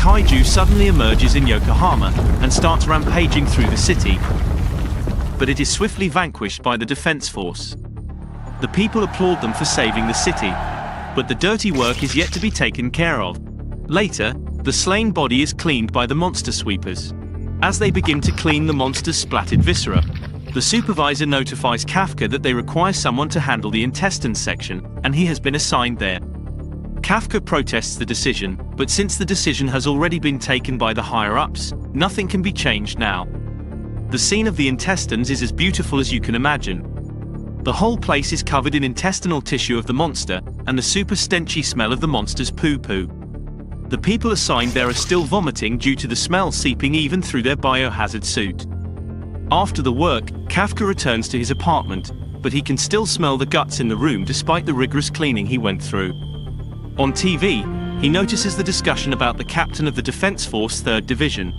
kaiju suddenly emerges in Yokohama and starts rampaging through the city, but it is swiftly vanquished by the defense force. The people applaud them for saving the city, but the dirty work is yet to be taken care of. Later, the slain body is cleaned by the monster sweepers. As they begin to clean the monster's splattered viscera, the supervisor notifies Kafka that they require someone to handle the intestines section, and he has been assigned there. Kafka protests the decision, but since the decision has already been taken by the higher-ups, nothing can be changed now. The scene of the intestines is as beautiful as you can imagine. The whole place is covered in intestinal tissue of the monster, and the super stenchy smell of the monster's poo-poo. The people assigned there are still vomiting due to the smell seeping even through their biohazard suit. After the work, Kafka returns to his apartment, but he can still smell the guts in the room despite the rigorous cleaning he went through. On TV, he notices the discussion about the captain of the Defense Force 3rd Division,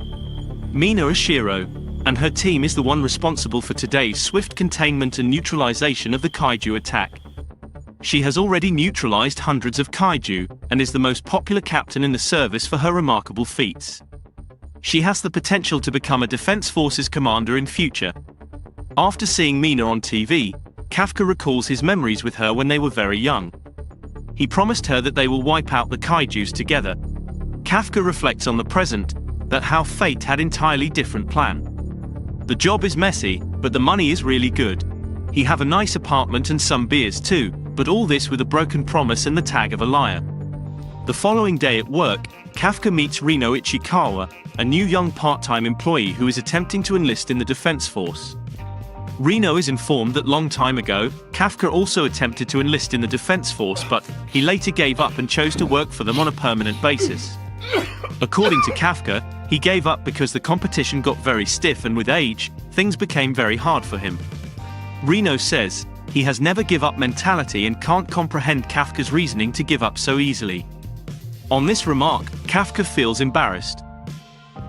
Mina Ashiro, and her team is the one responsible for today's swift containment and neutralization of the kaiju attack. She has already neutralized hundreds of kaiju, and is the most popular captain in the service for her remarkable feats. She has the potential to become a Defense Forces commander in future. After seeing Mina on TV, Kafka recalls his memories with her when they were very young. He promised her that they will wipe out the kaijus together. Kafka reflects on the present, that how fate had entirely different plan. The job is messy, but the money is really good. He have a nice apartment and some beers too, but all this with a broken promise and the tag of a liar. The following day at work, Kafka meets Rino Ichikawa, a new young part-time employee who is attempting to enlist in the Defense Force. Rino is informed that long time ago, Kafka also attempted to enlist in the Defense Force, but he later gave up and chose to work for them on a permanent basis. According to Kafka, he gave up because the competition got very stiff and with age, things became very hard for him. Rino says, he has never give up mentality and can't comprehend Kafka's reasoning to give up so easily. On this remark, Kafka feels embarrassed.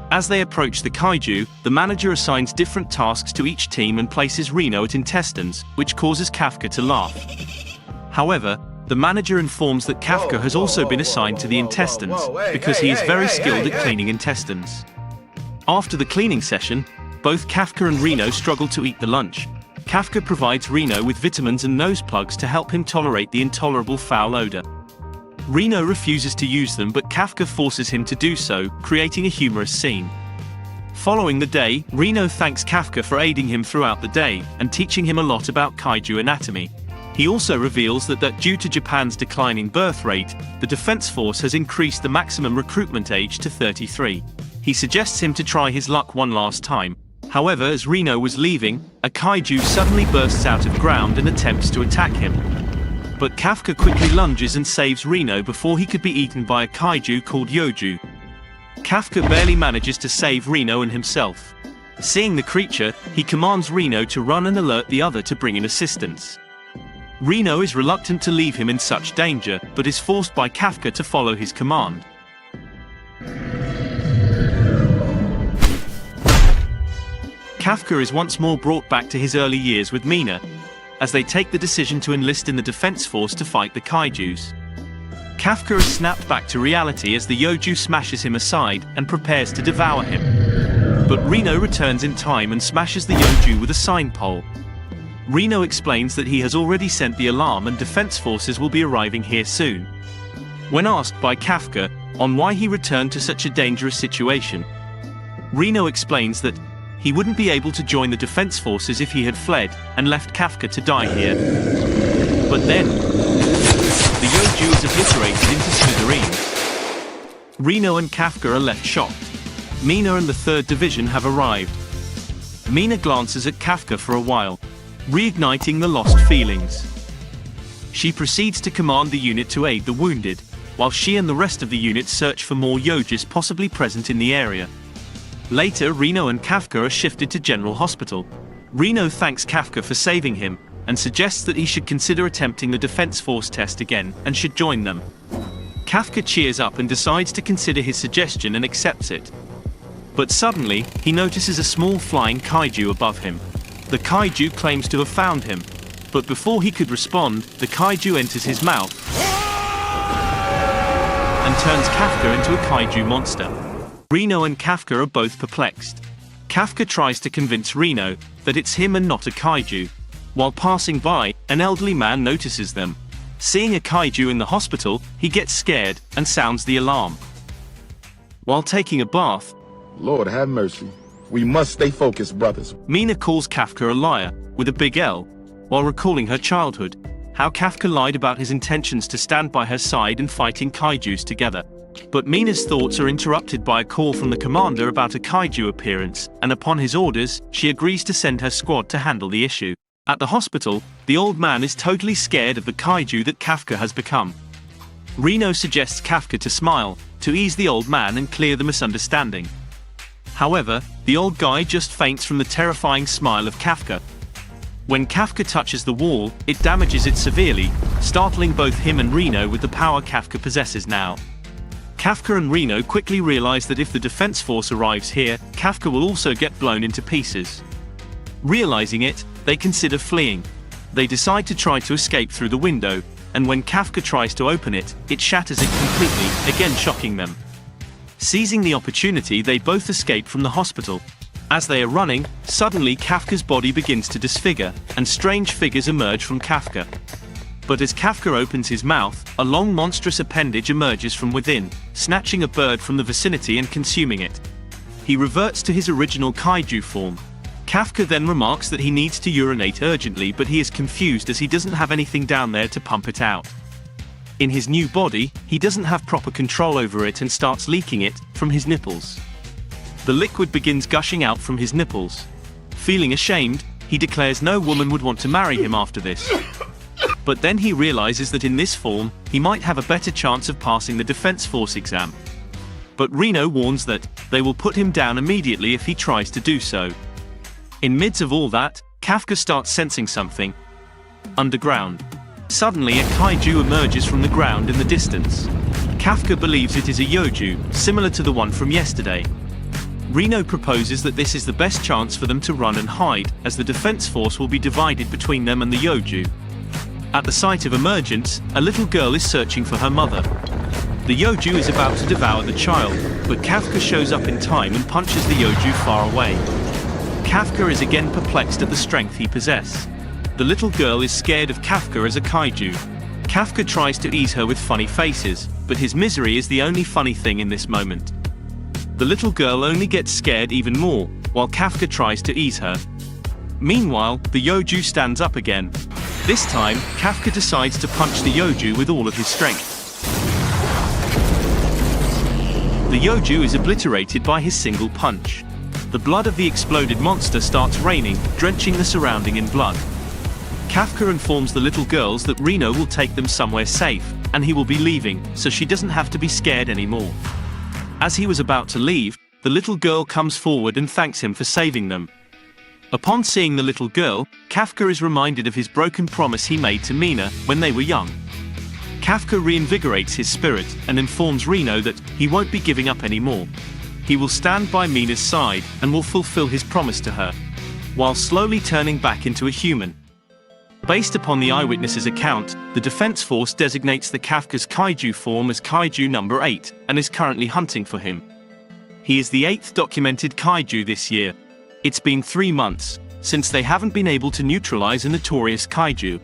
As they approach the kaiju, the manager assigns different tasks to each team and places Rino at intestines, which causes Kafka to laugh. However, the manager informs that Kafka has also been assigned to the intestines, because he is very skilled at cleaning intestines. After the cleaning session, both Kafka and Rino struggle to eat the lunch. Kafka provides Rino with vitamins and nose plugs to help him tolerate the intolerable foul odor. Rino refuses to use them, but Kafka forces him to do so, creating a humorous scene. Following the day, Rino thanks Kafka for aiding him throughout the day, and teaching him a lot about kaiju anatomy. He also reveals that due to Japan's declining birth rate, the Defense Force has increased the maximum recruitment age to 33. He suggests him to try his luck one last time. However, as Rino was leaving, a kaiju suddenly bursts out of ground and attempts to attack him. But Kafka quickly lunges and saves Rino before he could be eaten by a kaiju called Yoju. Kafka barely manages to save Rino and himself. Seeing the creature, he commands Rino to run and alert the other to bring in assistance. Rino is reluctant to leave him in such danger, but is forced by Kafka to follow his command. Kafka is once more brought back to his early years with Mina, as they take the decision to enlist in the Defense Force to fight the kaijus. Kafka is snapped back to reality as the Yoju smashes him aside and prepares to devour him. But Rino returns in time and smashes the Yoju with a sign pole. Rino explains that he has already sent the alarm and Defense Forces will be arriving here soon. When asked by Kafka on why he returned to such a dangerous situation, Rino explains that he wouldn't be able to join the Defense Forces if he had fled and left Kafka to die here. But then, the Yoju is obliterated into smithereens. Rino and Kafka are left shocked. Mina and the 3rd Division have arrived. Mina glances at Kafka for a while, reigniting the lost feelings. She proceeds to command the unit to aid the wounded, while she and the rest of the unit search for more Yojis possibly present in the area. Later, Rino and Kafka are shifted to General Hospital. Rino thanks Kafka for saving him, and suggests that he should consider attempting the Defense Force test again, and should join them. Kafka cheers up and decides to consider his suggestion and accepts it. But suddenly, he notices a small flying kaiju above him. The kaiju claims to have found him, but before he could respond, the kaiju enters his mouth and turns Kafka into a kaiju monster. Reno and Kafka are both perplexed. Kafka tries to convince Reno that it's him and not a kaiju. While passing by, an elderly man notices them. Seeing a kaiju in the hospital, he gets scared and sounds the alarm. While taking a bath, Lord have mercy. We must stay focused, brothers. Mina calls Kafka a liar, with a big L, while recalling her childhood, how Kafka lied about his intentions to stand by her side and fighting kaijus together. But Mina's thoughts are interrupted by a call from the commander about a kaiju appearance, and upon his orders, she agrees to send her squad to handle the issue. At the hospital, the old man is totally scared of the kaiju that Kafka has become. Reno suggests Kafka to smile, to ease the old man and clear the misunderstanding. However, the old guy just faints from the terrifying smile of Kafka. When Kafka touches the wall, it damages it severely, startling both him and Reno with the power Kafka possesses now. Kafka and Reno quickly realize that if the defense force arrives here, Kafka will also get blown into pieces. Realizing it, they consider fleeing. They decide to try to escape through the window, and when Kafka tries to open it, it shatters it completely, again shocking them. Seizing the opportunity, they both escape from the hospital. As they are running, suddenly Kafka's body begins to disfigure, and strange figures emerge from Kafka. But as Kafka opens his mouth, a long monstrous appendage emerges from within, snatching a bird from the vicinity and consuming it. He reverts to his original kaiju form. Kafka then remarks that he needs to urinate urgently, but he is confused as he doesn't have anything down there to pump it out. In his new body, he doesn't have proper control over it and starts leaking it from his nipples. The liquid begins gushing out from his nipples. Feeling ashamed, he declares no woman would want to marry him after this. But then he realizes that in this form, he might have a better chance of passing the Defense Force exam. But Reno warns that they will put him down immediately if he tries to do so. In midst of all that, Kafka starts sensing something underground. Suddenly a kaiju emerges from the ground in the distance. Kafka believes it is a yoju, similar to the one from yesterday. Reno proposes that this is the best chance for them to run and hide, as the defense force will be divided between them and the yoju. At the site of emergence, a little girl is searching for her mother. The yoju is about to devour the child, but Kafka shows up in time and punches the yoju far away. Kafka is again perplexed at the strength he possesses. The little girl is scared of Kafka as a kaiju. Kafka tries to ease her with funny faces, but his misery is the only funny thing in this moment. The little girl only gets scared even more, while Kafka tries to ease her. Meanwhile, the yoju stands up again. This time, Kafka decides to punch the yoju with all of his strength. The yoju is obliterated by his single punch. The blood of the exploded monster starts raining, drenching the surrounding in blood. Kafka informs the little girls that Reno will take them somewhere safe, and he will be leaving, so she doesn't have to be scared anymore. As he was about to leave, the little girl comes forward and thanks him for saving them. Upon seeing the little girl, Kafka is reminded of his broken promise he made to Mina when they were young. Kafka reinvigorates his spirit and informs Reno that he won't be giving up anymore. He will stand by Mina's side and will fulfill his promise to her, while slowly turning back into a human. Based upon the eyewitness's account, the Defense Force designates the Kafka's kaiju form as Kaiju number 8, and is currently hunting for him. He is the 8th documented kaiju this year. It's been 3 months since they haven't been able to neutralize a notorious kaiju.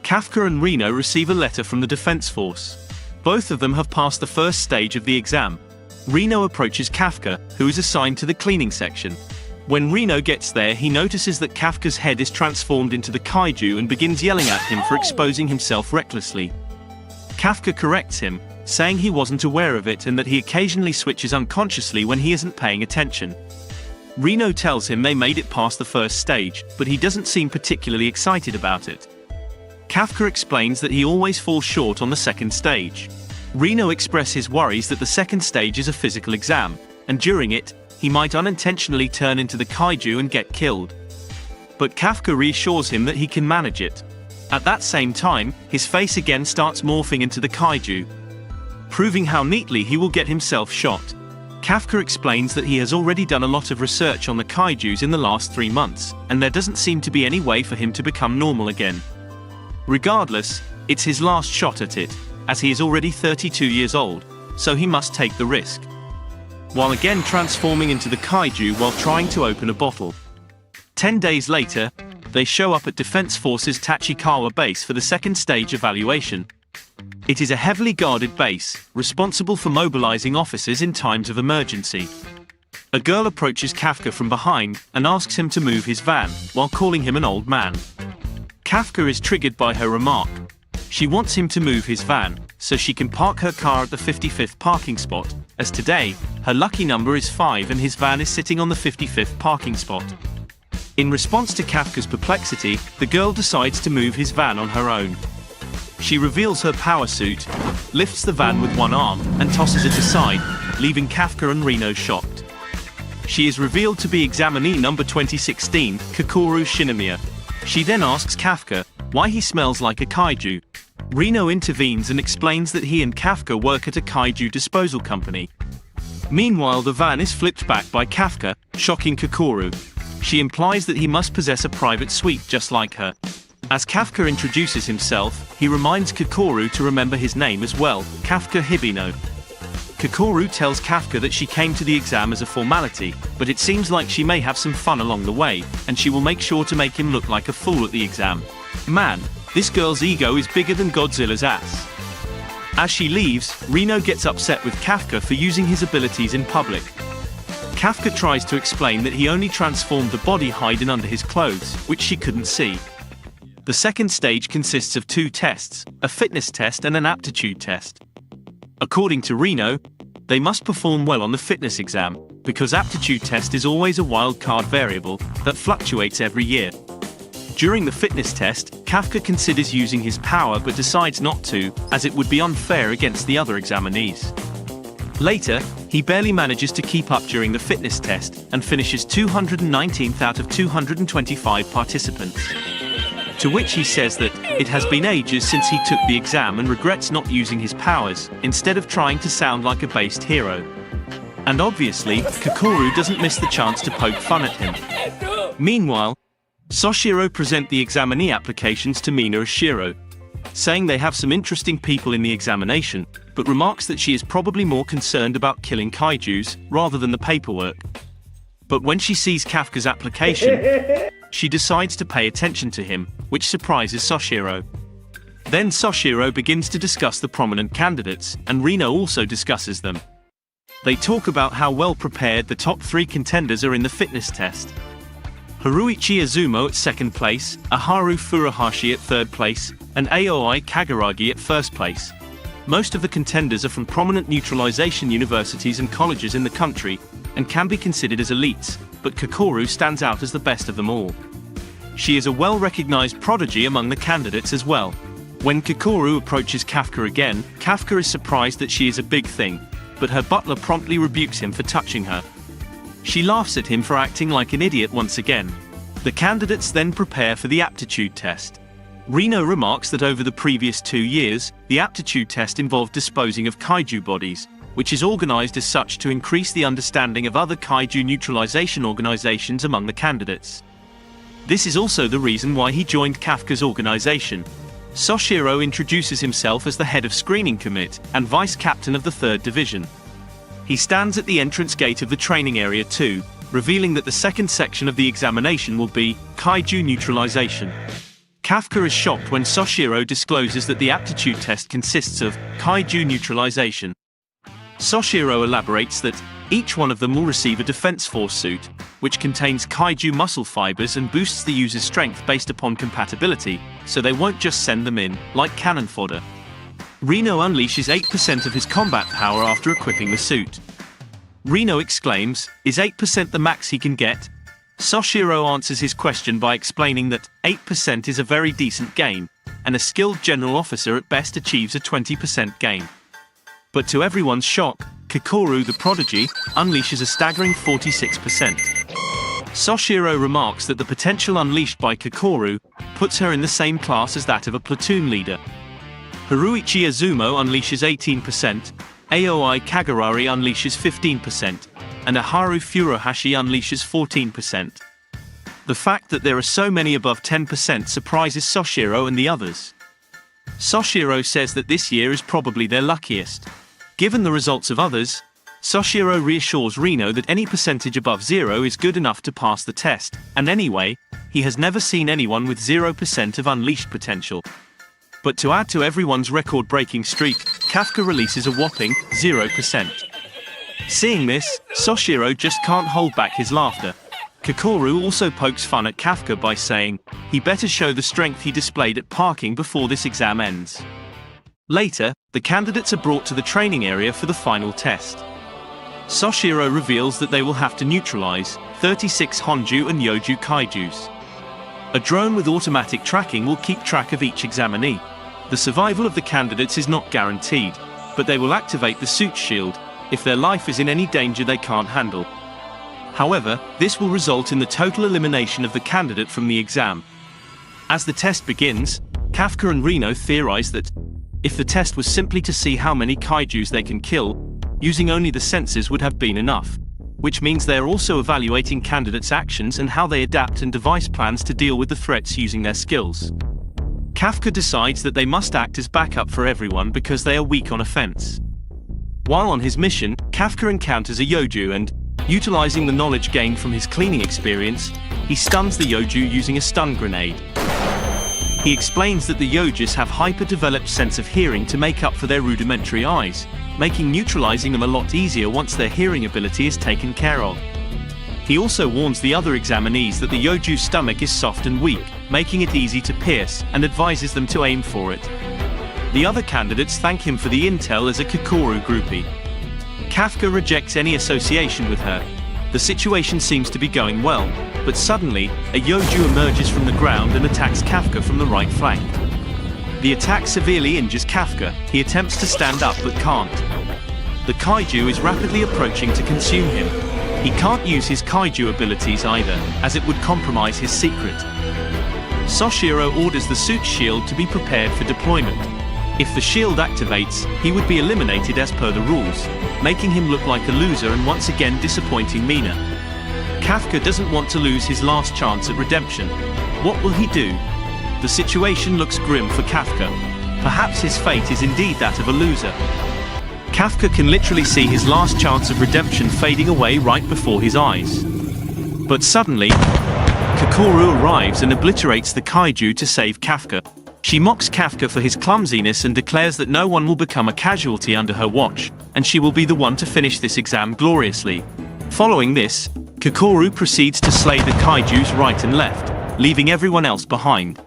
Kafka and Reno receive a letter from the Defense Force. Both of them have passed the first stage of the exam. Reno approaches Kafka, who is assigned to the cleaning section. When Reno gets there, he notices that Kafka's head is transformed into the kaiju and begins yelling at him for exposing himself recklessly. Kafka corrects him, saying he wasn't aware of it and that he occasionally switches unconsciously when he isn't paying attention. Reno tells him they made it past the first stage, but he doesn't seem particularly excited about it. Kafka explains that he always falls short on the second stage. Reno expresses his worries that the second stage is a physical exam, and during it, he might unintentionally turn into the kaiju and get killed. But Kafka reassures him that he can manage it. At that same time, his face again starts morphing into the kaiju, proving how neatly he will get himself shot. Kafka explains that he has already done a lot of research on the kaijus in the last 3 months, and there doesn't seem to be any way for him to become normal again. Regardless, it's his last shot at it, as he is already 32 years old, so he must take the risk. while again transforming into the kaiju while trying to open a bottle. 10 days later, they show up at Defense Forces Tachikawa base for the second stage evaluation. It is a heavily guarded base, responsible for mobilizing officers in times of emergency. A girl approaches Kafka from behind and asks him to move his van, while calling him an old man. Kafka is triggered by her remark. She wants him to move his van, so she can park her car at the 55th parking spot, as today, her lucky number is 5 and his van is sitting on the 55th parking spot. In response to Kafka's perplexity, the girl decides to move his van on her own. She reveals her power suit, lifts the van with one arm, and tosses it aside, leaving Kafka and Reno shocked. She is revealed to be examinee number 2016, Kokoro Shinomiya. She then asks Kafka why he smells like a kaiju. Reno intervenes and explains that he and Kafka work at a kaiju disposal company. Meanwhile, the van is flipped back by Kafka, shocking Kokoro. She implies that he must possess a private suite just like her. As Kafka introduces himself, he reminds Kokoro to remember his name as well, Kafka Hibino. Kokoro tells Kafka that she came to the exam as a formality, but it seems like she may have some fun along the way, and she will make sure to make him look like a fool at the exam. Man, this girl's ego is bigger than Godzilla's ass. As she leaves, Reno gets upset with Kafka for using his abilities in public. Kafka tries to explain that he only transformed the body hidden under his clothes, which she couldn't see. The second stage consists of 2 tests, a fitness test and an aptitude test. According to Reno, they must perform well on the fitness exam, because aptitude test is always a wild card variable that fluctuates every year. During the fitness test, Kafka considers using his power but decides not to, as it would be unfair against the other examinees. Later, he barely manages to keep up during the fitness test and finishes 219th out of 225 participants. To which he says that it has been ages since he took the exam and regrets not using his powers, instead of trying to sound like a based hero. And obviously, Kokoro doesn't miss the chance to poke fun at him. Meanwhile, Soshiro present the examinee applications to Mina Ashiro, saying they have some interesting people in the examination, but remarks that she is probably more concerned about killing kaijus rather than the paperwork. But when she sees Kafka's application, she decides to pay attention to him, which surprises Soshiro. Then Soshiro begins to discuss the prominent candidates, and Reno also discusses them. They talk about how well prepared the top 3 contenders are in the fitness test. Haruichi Izumo at 2nd place, Aharu Furuhashi at 3rd place, and Aoi Kaguragi at 1st place. Most of the contenders are from prominent neutralization universities and colleges in the country, and can be considered as elites, but Kokoro stands out as the best of them all. She is a well-recognized prodigy among the candidates as well. When Kokoro approaches Kafka again, Kafka is surprised that she is a big thing, but her butler promptly rebukes him for touching her. She laughs at him for acting like an idiot once again. The candidates then prepare for the aptitude test. Reno remarks that over the previous 2 years, the aptitude test involved disposing of kaiju bodies, which is organized as such to increase the understanding of other kaiju neutralization organizations among the candidates. This is also the reason why he joined Kafka's organization. Soshiro introduces himself as the head of screening commit and vice captain of the 3rd division. He stands at the entrance gate of the training area too, revealing that the second section of the examination will be kaiju neutralization. Kafka is shocked when Soshiro discloses that the aptitude test consists of kaiju neutralization. Soshiro elaborates that each one of them will receive a defense force suit, which contains kaiju muscle fibers and boosts the user's strength based upon compatibility, so they won't just send them in, like cannon fodder. Reno unleashes 8% of his combat power after equipping the suit. Reno exclaims, "Is 8% the max he can get?" Soshiro answers his question by explaining that 8% is a very decent gain, and a skilled general officer at best achieves a 20% gain. But to everyone's shock, Kokoro the prodigy unleashes a staggering 46%. Soshiro remarks that the potential unleashed by Kokoro puts her in the same class as that of a platoon leader. Haruichi Izumo unleashes 18%, Aoi Kagurari unleashes 15%, and Aharu Furuhashi unleashes 14%. The fact that there are so many above 10% surprises Soshiro and the others. Soshiro says that this year is probably their luckiest. Given the results of others, Soshiro reassures Rino that any percentage above 0 is good enough to pass the test, and anyway, he has never seen anyone with 0% of unleashed potential. But to add to everyone's record-breaking streak, Kafka releases a whopping 0%. Seeing this, Soshiro just can't hold back his laughter. Kokoru also pokes fun at Kafka by saying, he better show the strength he displayed at parking before this exam ends. Later, the candidates are brought to the training area for the final test. Soshiro reveals that they will have to neutralize 36 Honju and Yoju Kaijus. A drone with automatic tracking will keep track of each examinee. The survival of the candidates is not guaranteed, but they will activate the suit shield if their life is in any danger they can't handle. However, this will result in the total elimination of the candidate from the exam. As the test begins, Kafka and Rino theorize that, if the test was simply to see how many kaijus they can kill, using only the senses would have been enough, which means they are also evaluating candidates' actions and how they adapt and devise plans to deal with the threats using their skills. Kafka decides that they must act as backup for everyone because they are weak on offense. While on his mission, Kafka encounters a Yoju and, utilizing the knowledge gained from his cleaning experience, he stuns the Yoju using a stun grenade. He explains that the Yojus have hyper-developed sense of hearing to make up for their rudimentary eyes, making neutralizing them a lot easier once their hearing ability is taken care of. He also warns the other examinees that the Yoju's stomach is soft and weak, making it easy to pierce, and advises them to aim for it. The other candidates thank him for the intel as a Kokoru groupie. Kafka rejects any association with her. The situation seems to be going well, but suddenly, a Yoju emerges from the ground and attacks Kafka from the right flank. The attack severely injures Kafka. He attempts to stand up but can't. The Kaiju is rapidly approaching to consume him. He can't use his Kaiju abilities either, as it would compromise his secret. Soshiro orders the suit shield to be prepared for deployment. If the shield activates, he would be eliminated as per the rules, making him look like a loser and once again disappointing Mina. Kafka doesn't want to lose his last chance at redemption. What will he do? The situation looks grim for Kafka. Perhaps his fate is indeed that of a loser. Kafka can literally see his last chance of redemption fading away right before his eyes. But suddenly, Kokoru arrives and obliterates the Kaiju to save Kafka. She mocks Kafka for his clumsiness and declares that no one will become a casualty under her watch, and she will be the one to finish this exam gloriously. Following this, Kokoru proceeds to slay the Kaijus right and left, leaving everyone else behind.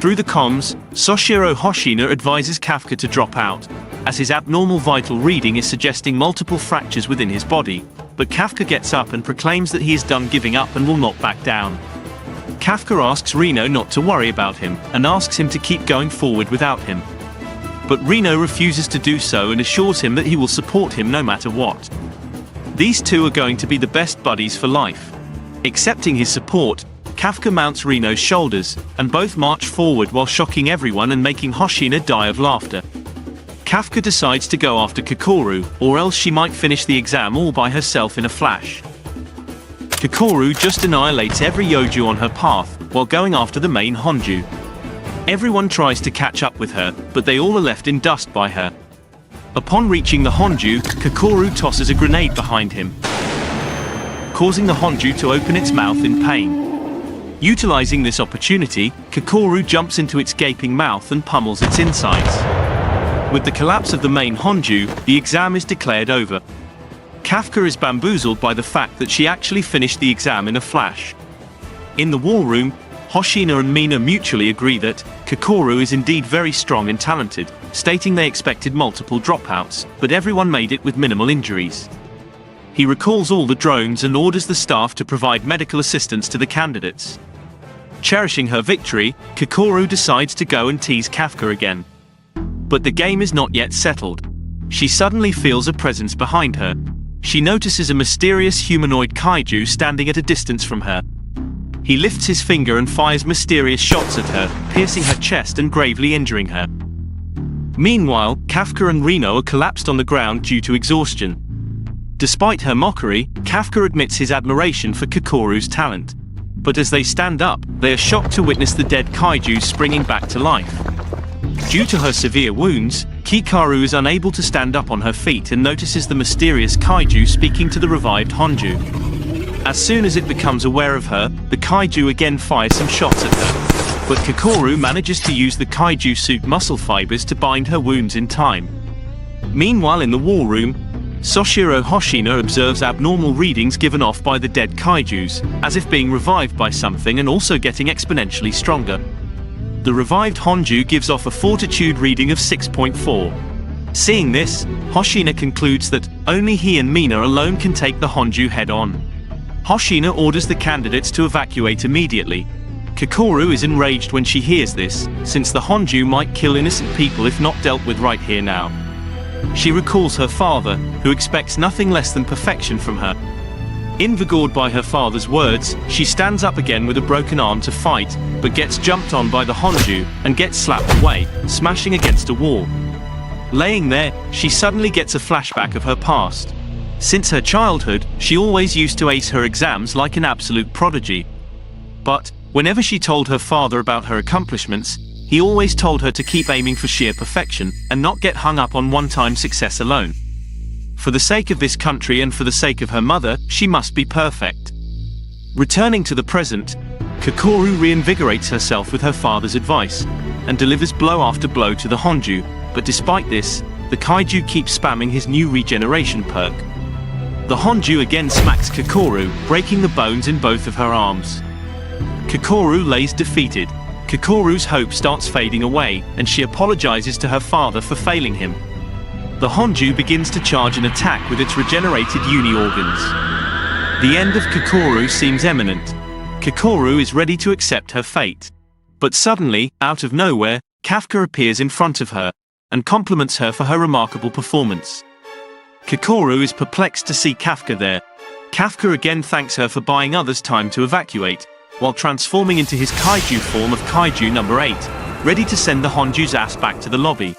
Through the comms, Soshiro Hoshina advises Kafka to drop out, as his abnormal vital reading is suggesting multiple fractures within his body, but Kafka gets up and proclaims that he is done giving up and will not back down. Kafka asks Rino not to worry about him, and asks him to keep going forward without him. But Rino refuses to do so and assures him that he will support him no matter what. These two are going to be the best buddies for life. Accepting his support, Kafka mounts Rino's shoulders, and both march forward while shocking everyone and making Hoshina die of laughter. Kafka decides to go after Kokoru, or else she might finish the exam all by herself in a flash. Kokoru just annihilates every Yoju on her path, while going after the main Honju. Everyone tries to catch up with her, but they all are left in dust by her. Upon reaching the Honju, Kokoru tosses a grenade behind him, causing the Honju to open its mouth in pain. Utilizing this opportunity, Kokoru jumps into its gaping mouth and pummels its insides. With the collapse of the main Honju, the exam is declared over. Kafka is bamboozled by the fact that she actually finished the exam in a flash. In the war room, Hoshina and Mina mutually agree that Kokoru is indeed very strong and talented, stating they expected multiple dropouts, but everyone made it with minimal injuries. He recalls all the drones and orders the staff to provide medical assistance to the candidates. Cherishing her victory, Kokoru decides to go and tease Kafka again. But the game is not yet settled. She suddenly feels a presence behind her. She notices a mysterious humanoid kaiju standing at a distance from her. He lifts his finger and fires mysterious shots at her, piercing her chest and gravely injuring her. Meanwhile, Kafka and Rino are collapsed on the ground due to exhaustion. Despite her mockery, Kafka admits his admiration for Kokoru's talent. But as they stand up, they are shocked to witness the dead kaiju springing back to life. Due to her severe wounds, Kikaru is unable to stand up on her feet and notices the mysterious Kaiju speaking to the revived Honju. As soon as it becomes aware of her, the Kaiju again fires some shots at her. But Kikoru manages to use the Kaiju suit muscle fibers to bind her wounds in time. Meanwhile in the war room, Soshiro Hoshina observes abnormal readings given off by the dead Kaijus, as if being revived by something and also getting exponentially stronger. The revived Honju gives off a fortitude reading of 6.4. Seeing this, Hoshina concludes that only he and Mina alone can take the Honju head-on. Hoshina orders the candidates to evacuate immediately. Kikoru is enraged when she hears this, since the Honju might kill innocent people if not dealt with right here now. She recalls her father, who expects nothing less than perfection from her. Invigored by her father's words, she stands up again with a broken arm to fight, but gets jumped on by the Honju and gets slapped away, smashing against a wall. Laying there, she suddenly gets a flashback of her past. Since her childhood, she always used to ace her exams like an absolute prodigy. But, whenever she told her father about her accomplishments, he always told her to keep aiming for sheer perfection and not get hung up on one-time success alone. For the sake of this country and for the sake of her mother, she must be perfect. Returning to the present, Kikoru reinvigorates herself with her father's advice, and delivers blow after blow to the Honju, but despite this, the Kaiju keeps spamming his new regeneration perk. The Honju again smacks Kikoru, breaking the bones in both of her arms. Kikoru lays defeated. Kikoru's hope starts fading away, and she apologizes to her father for failing him. The Honju begins to charge an attack with its regenerated uni-organs. The end of Kikoru seems imminent. Kikoru is ready to accept her fate. But suddenly, out of nowhere, Kafka appears in front of her, and compliments her for her remarkable performance. Kikoru is perplexed to see Kafka there. Kafka again thanks her for buying others time to evacuate, while transforming into his Kaiju form of Kaiju number 8, ready to send the Honju's ass back to the lobby.